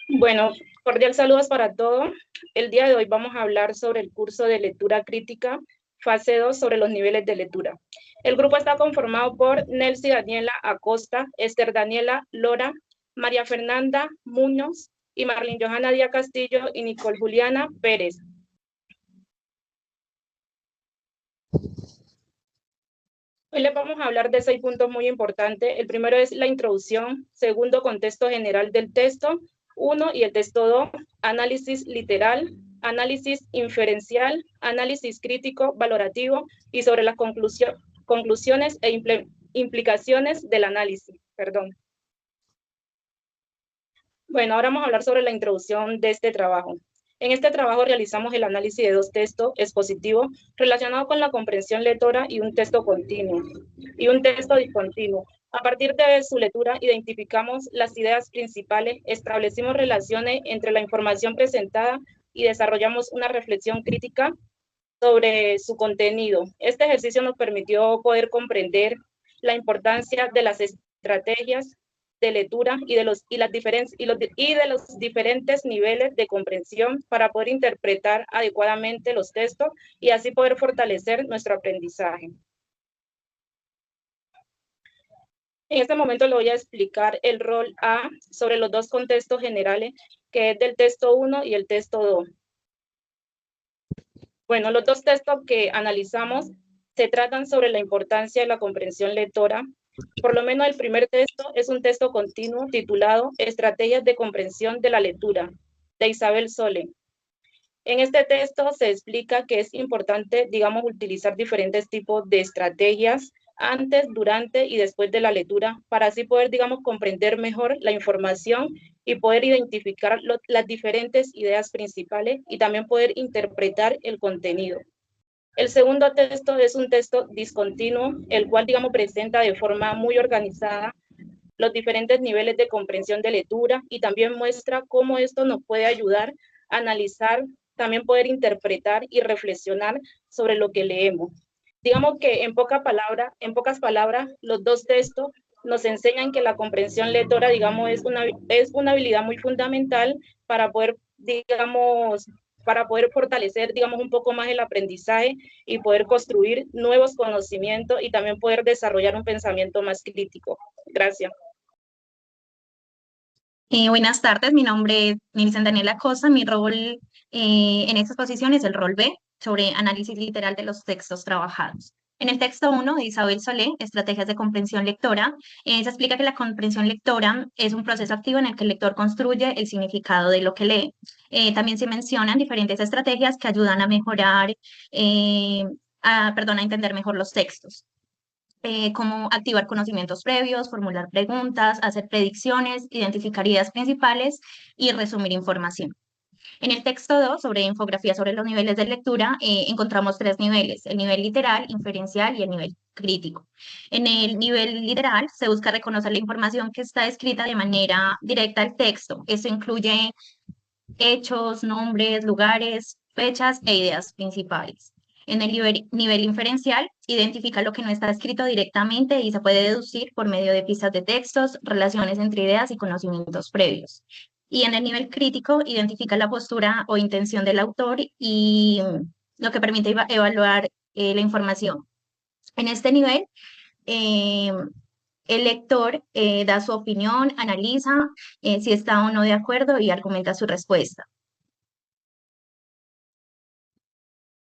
Bueno, cordial saludos para todos. El día de hoy vamos a hablar sobre el curso de lectura crítica, fase 2, sobre los niveles de lectura. El grupo está conformado por Nelcy Daniela Acosta, Esther Daniela Lora, María Fernanda Muñoz y Marlene Johanna Díaz Castillo y Nicole Juliana Pérez. Hoy les vamos a hablar de 6 puntos muy importantes. El primero es la introducción, segundo, contexto general del texto, 1 y el texto 2, análisis literal, análisis inferencial, análisis crítico, valorativo y sobre las conclusiones e implicaciones del análisis. Bueno, ahora vamos a hablar sobre la introducción de este trabajo. En este trabajo realizamos el análisis de 2 textos expositivos relacionados con la comprensión lectora y un texto continuo y un texto discontinuo. A partir de su lectura identificamos las ideas principales, establecimos relaciones entre la información presentada y desarrollamos una reflexión crítica sobre su contenido. Este ejercicio nos permitió poder comprender la importancia de las estrategias de lectura y de los diferentes niveles de comprensión para poder interpretar adecuadamente los textos y así poder fortalecer nuestro aprendizaje. En este momento le voy a explicar el rol A sobre los 2 contextos generales, que es del texto 1 y el texto 2. Bueno, los 2 textos que analizamos se tratan sobre la importancia de la comprensión lectora. Por lo menos el primer texto es un texto continuo titulado Estrategias de comprensión de la lectura, de Isabel Sole. En este texto se explica que es importante, digamos, utilizar diferentes tipos de estrategias antes, durante y después de la lectura para así poder, digamos, comprender mejor la información y poder identificar las diferentes ideas principales y también poder interpretar el contenido. El segundo texto es un texto discontinuo, el cual, digamos, presenta de forma muy organizada los diferentes niveles de comprensión de lectura y también muestra cómo esto nos puede ayudar a analizar, también poder interpretar y reflexionar sobre lo que leemos. Digamos que en pocas palabras, los 2 textos nos enseñan que la comprensión lectora, digamos, es una habilidad muy fundamental para poder, digamos, para poder fortalecer, digamos, un poco más el aprendizaje y poder construir nuevos conocimientos y también poder desarrollar un pensamiento más crítico. Gracias. Buenas tardes, mi nombre es Nilsen Daniela Cosa. Mi rol en esta exposición es el rol B, sobre análisis literal de los textos trabajados. En el texto 1 de Isabel Solé, Estrategias de comprensión lectora, se explica que la comprensión lectora es un proceso activo en el que el lector construye el significado de lo que lee. También se mencionan diferentes estrategias que ayudan a mejorar, a entender mejor los textos. Como activar conocimientos previos, formular preguntas, hacer predicciones, identificar ideas principales y resumir información. En el texto 2, sobre infografía sobre los niveles de lectura, encontramos 3 niveles: el nivel literal, inferencial y el nivel crítico. En el nivel literal se busca reconocer la información que está escrita de manera directa al texto. Esto incluye hechos, nombres, lugares, fechas e ideas principales. En el nivel inferencial, identifica lo que no está escrito directamente y se puede deducir por medio de pistas de textos, relaciones entre ideas y conocimientos previos. Y en el nivel crítico, identifica la postura o intención del autor y lo que permite evaluar la información. En este nivel, eh, el lector da su opinión, analiza si está o no de acuerdo y argumenta su respuesta.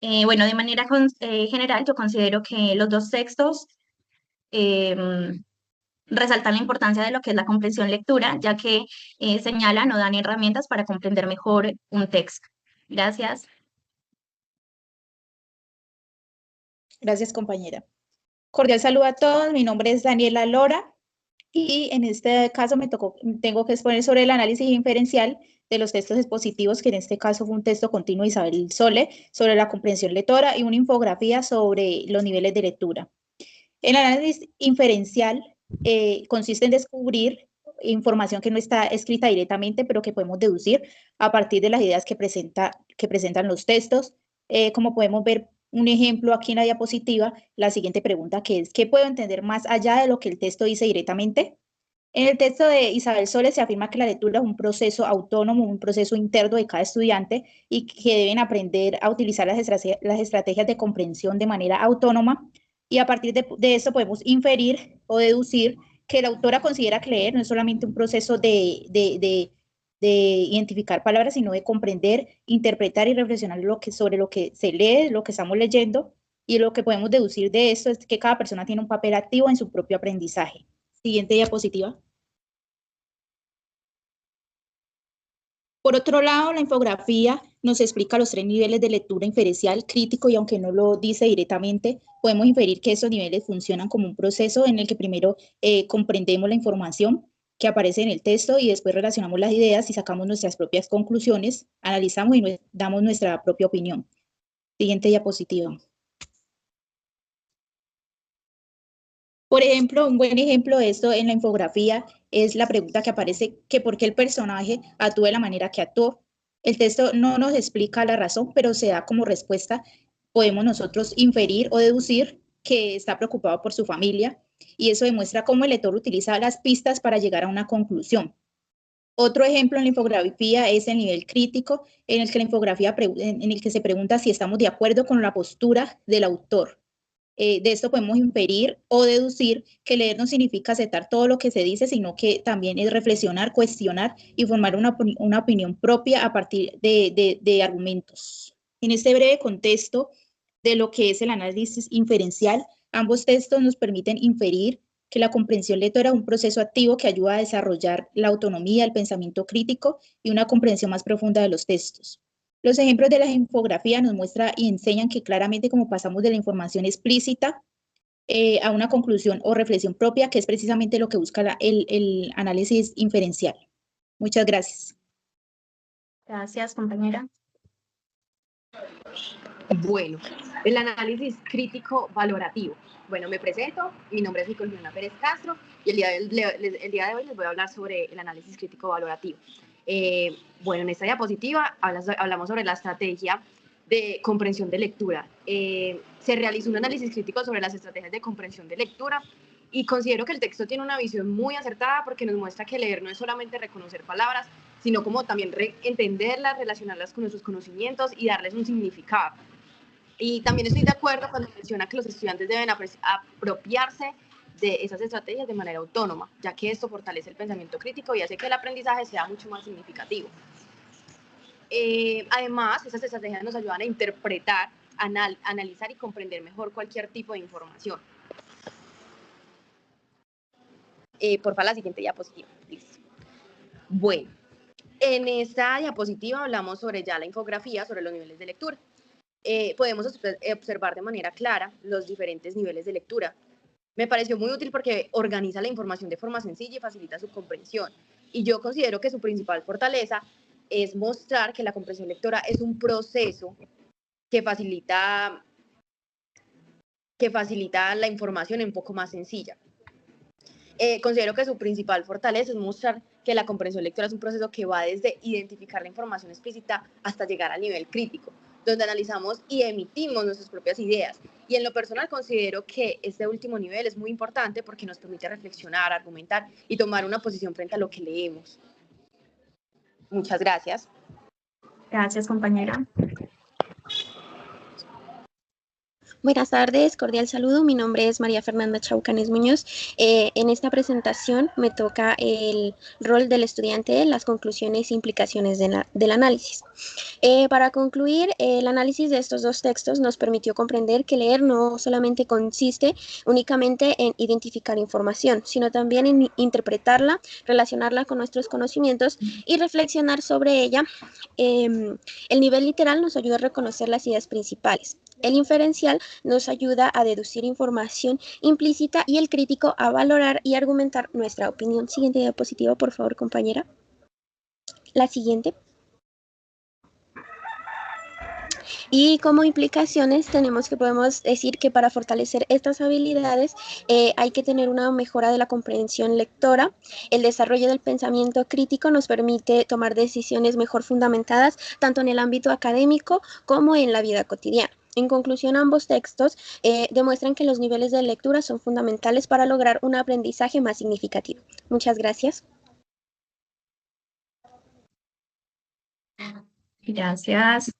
Bueno, de manera general, yo considero que los 2 textos resaltan la importancia de lo que es la comprensión lectura, ya que señalan o dan herramientas para comprender mejor un texto. Gracias. Gracias, compañera. Cordial saludo a todos. Mi nombre es Daniela Lora y en este caso tengo que exponer sobre el análisis inferencial de los textos expositivos, que en este caso fue un texto continuo de Isabel Sole sobre la comprensión lectora y una infografía sobre los niveles de lectura. El análisis inferencial consiste en descubrir información que no está escrita directamente, pero que podemos deducir a partir de las ideas que presentan los textos. Como podemos ver un ejemplo aquí en la diapositiva, la siguiente pregunta, que es: ¿qué puedo entender más allá de lo que el texto dice directamente? En el texto de Isabel Soles se afirma que la lectura es un proceso autónomo, un proceso interno de cada estudiante y que deben aprender a utilizar las estrategias de comprensión de manera autónoma, y a partir de esto podemos inferir o deducir que la autora considera que leer no es solamente un proceso de identificar palabras, sino de comprender, interpretar y reflexionar sobre lo que se lee, lo que estamos leyendo, y lo que podemos deducir de esto es que cada persona tiene un papel activo en su propio aprendizaje. Siguiente diapositiva. Por otro lado, la infografía nos explica los 3 niveles de lectura inferencial, crítico, y aunque no lo dice directamente, podemos inferir que estos niveles funcionan como un proceso en el que primero comprendemos la información que aparece en el texto y después relacionamos las ideas y sacamos nuestras propias conclusiones, analizamos y damos nuestra propia opinión. Siguiente diapositiva. Por ejemplo, un buen ejemplo de esto en la infografía es la pregunta que aparece, que por qué el personaje actuó de la manera que actuó. El texto no nos explica la razón, pero se da como respuesta. Podemos nosotros inferir o deducir que está preocupado por su familia, y eso demuestra cómo el lector utiliza las pistas para llegar a una conclusión. Otro ejemplo en la infografía es el nivel crítico, en el que en el que se pregunta si estamos de acuerdo con la postura del autor. De esto podemos inferir o deducir que leer no significa aceptar todo lo que se dice, sino que también es reflexionar, cuestionar y formar una opinión propia a partir de argumentos. En este breve contexto de lo que es el análisis inferencial, ambos textos nos permiten inferir que la comprensión lectora es un proceso activo que ayuda a desarrollar la autonomía, el pensamiento crítico y una comprensión más profunda de los textos. Los ejemplos de la infografía nos muestran y enseñan que claramente cómo pasamos de la información explícita a una conclusión o reflexión propia, que es precisamente lo que busca el análisis inferencial. Muchas gracias. Gracias, compañera. Bueno, el análisis crítico valorativo. Bueno, me presento, mi nombre es Nicolina Pérez Castro y el día de hoy les voy a hablar sobre el análisis crítico valorativo. Bueno, en esta diapositiva hablamos sobre la estrategia de comprensión de lectura. Se realizó un análisis crítico sobre las estrategias de comprensión de lectura y considero que el texto tiene una visión muy acertada porque nos muestra que leer no es solamente reconocer palabras, sino como también entenderlas, relacionarlas con nuestros conocimientos y darles un significado. Y también estoy de acuerdo cuando menciona que los estudiantes deben apropiarse de esas estrategias de manera autónoma, ya que esto fortalece el pensamiento crítico y hace que el aprendizaje sea mucho más significativo. Además, estas estrategias nos ayudan a interpretar, analizar y comprender mejor cualquier tipo de información. Por favor, la siguiente diapositiva. Listo. Bueno, en esta diapositiva hablamos sobre ya la infografía, sobre los niveles de lectura. Podemos observar de manera clara los diferentes niveles de lectura. Me pareció muy útil porque organiza la información de forma sencilla y facilita su comprensión. Y yo considero que su principal fortaleza es mostrar que la comprensión lectora es un proceso que facilita la información un poco más sencilla. Considero que su principal fortaleza es mostrar que la comprensión lectora es un proceso que va desde identificar la información explícita hasta llegar al nivel crítico, donde analizamos y emitimos nuestras propias ideas. Y en lo personal considero que este último nivel es muy importante porque nos permite reflexionar, argumentar y tomar una posición frente a lo que leemos. Muchas gracias. Gracias, compañera. Buenas tardes, cordial saludo. Mi nombre es María Fernanda Chaucanes Muñoz. En esta presentación me toca el rol del estudiante, las conclusiones e implicaciones del análisis. Para concluir, el análisis de estos dos textos nos permitió comprender que leer no solamente consiste únicamente en identificar información, sino también en interpretarla, relacionarla con nuestros conocimientos y reflexionar sobre ella. El nivel literal nos ayuda a reconocer las ideas principales. El inferencial nos ayuda a deducir información implícita y el crítico a valorar y argumentar nuestra opinión. Siguiente diapositiva, por favor, compañera. La siguiente. Y como implicaciones podemos decir que para fortalecer estas habilidades hay que tener una mejora de la comprensión lectora. El desarrollo del pensamiento crítico nos permite tomar decisiones mejor fundamentadas tanto en el ámbito académico como en la vida cotidiana. En conclusión, ambos textos demuestran que los niveles de lectura son fundamentales para lograr un aprendizaje más significativo. Muchas gracias. Gracias,